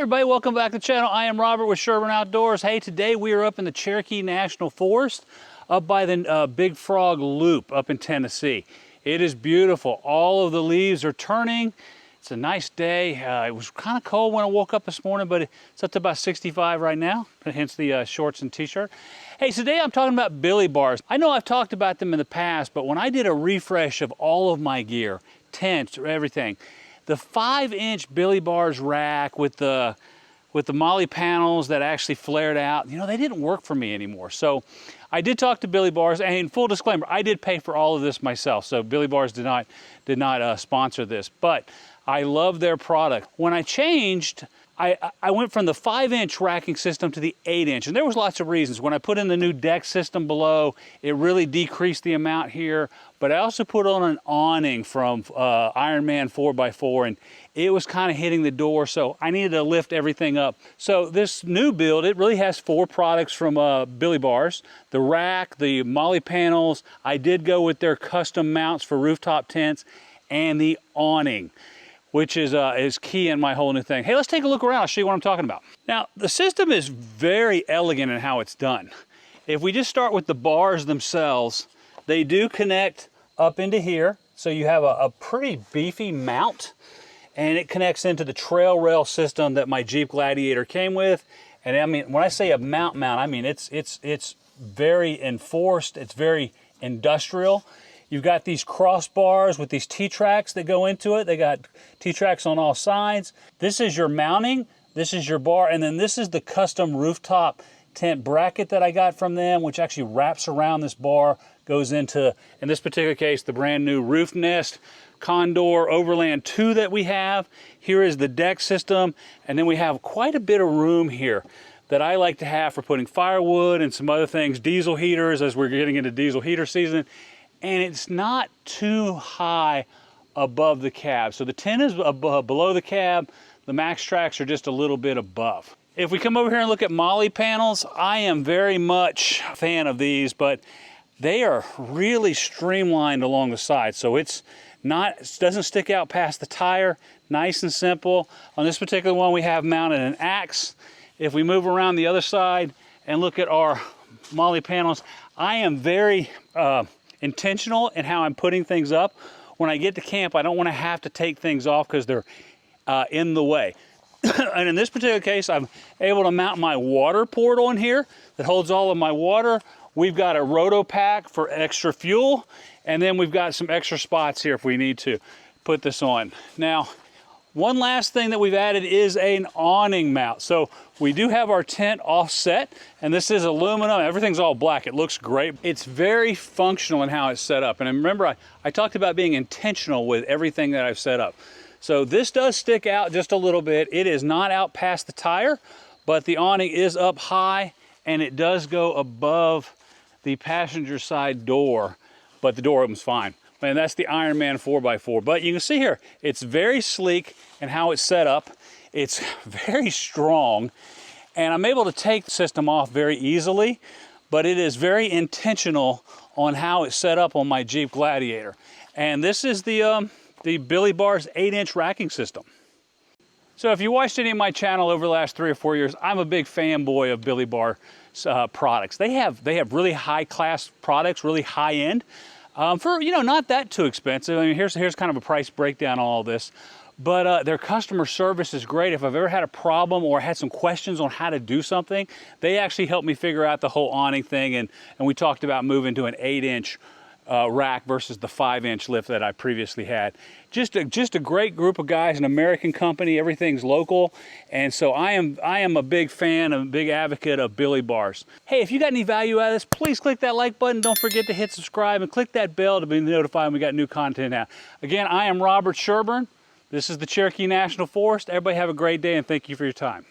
everybody, welcome back to the channel. I am Robert with Sherburne Outdoors. Hey, today we are up in the Cherokee National Forest, up by the Big Frog Loop up in Tennessee. It is beautiful. All of the leaves are turning. It's a nice day. It was kind of cold when I woke up this morning, but it's up to about 65 right now, hence the shorts and t-shirt. Hey, today I'm talking about BillieBars. I know I've talked about them in the past, but when I did a refresh of all of my gear, tents, everything, the 5-inch BillieBars rack with the molly panels that actually flared out, you know, they didn't work for me anymore. So I did talk to BillieBars, and full disclaimer, I did pay for all of this myself. So BillieBars did not sponsor this, but I love their product. When I changed, I went from the 5-inch racking system to the 8-inch, and there was lots of reasons. When I put in the new deck system below, it really decreased the amount here, but I also put on an awning from Ironman 4x4, and it was kind of hitting the door, so I needed to lift everything up. So this new build, it really has 4 products from BillieBars: the rack, the molly panels. I did go with their custom mounts for rooftop tents, and the awning, which is key in my whole new thing. Hey, let's take a look around. I'll show you what I'm talking about. Now, the system is very elegant in how it's done. If we just start with the bars themselves, they do connect up into here. So you have a pretty beefy mount, and it connects into the trail rail system that my Jeep Gladiator came with. And I mean, when I say a mount, I mean, it's very enforced. It's very industrial. You've got these crossbars with these T-tracks that go into it. They got T-tracks on all sides. This is your mounting, this is your bar, and then this is the custom rooftop tent bracket that I got from them, which actually wraps around this bar, goes into, in this particular case, the brand new roof nest Condor Overland 2 that we have. Here is the deck system, and then we have quite a bit of room here that I like to have for putting firewood and some other things, diesel heaters, as we're getting into diesel heater season. And it's not too high above the cab. So the tent is below the cab, the max tracks are just a little bit above. If we come over here and look at molly panels, I am very much a fan of these, but they are really streamlined along the side. So it doesn't stick out past the tire, nice and simple. On this particular one, we have mounted an axe. If we move around the other side and look at our molly panels, I am very, intentional in how I'm putting things up. When I get to camp, I don't want to have to take things off because they're in the way. And in this particular case, I'm able to mount my water port on here that holds all of my water. We've got a roto pack for extra fuel, and then we've got some extra spots here if we need to put this on. Now, one last thing that we've added is an awning mount. So we do have our tent offset, and this is aluminum. Everything's all black. It looks great. It's very functional in how it's set up. And remember, I talked about being intentional with everything that I've set up. So this does stick out just a little bit. It is not out past the tire, but the awning is up high, and it does go above the passenger side door, but the door opens fine. And that's the Ironman 4x4. But you can see here, it's very sleek in how it's set up. It's very strong. And I'm able to take the system off very easily, but it is very intentional on how it's set up on my Jeep Gladiator. And this is the BillieBars 8-inch racking system. So if you watched any of my channel over the last 3 or 4 years, I'm a big fanboy of BillieBars products. They have really high-class products, really high-end. For, you know, not that too expensive. I mean, here's kind of a price breakdown on all this. But their customer service is great. If I've ever had a problem or had some questions on how to do something, they actually helped me figure out the whole awning thing. And we talked about moving to an 8-inch rack versus the 5-inch lift that I previously had. Just a great group of guys, an American company, everything's local. And so I am a big fan, a big advocate of BillieBars. Hey, if you got any value out of this, please click that like button. Don't forget to hit subscribe and click that bell to be notified when we got new content out. Again, I am Robert Sherburne. This is the Cherokee National Forest. Everybody have a great day, and thank you for your time.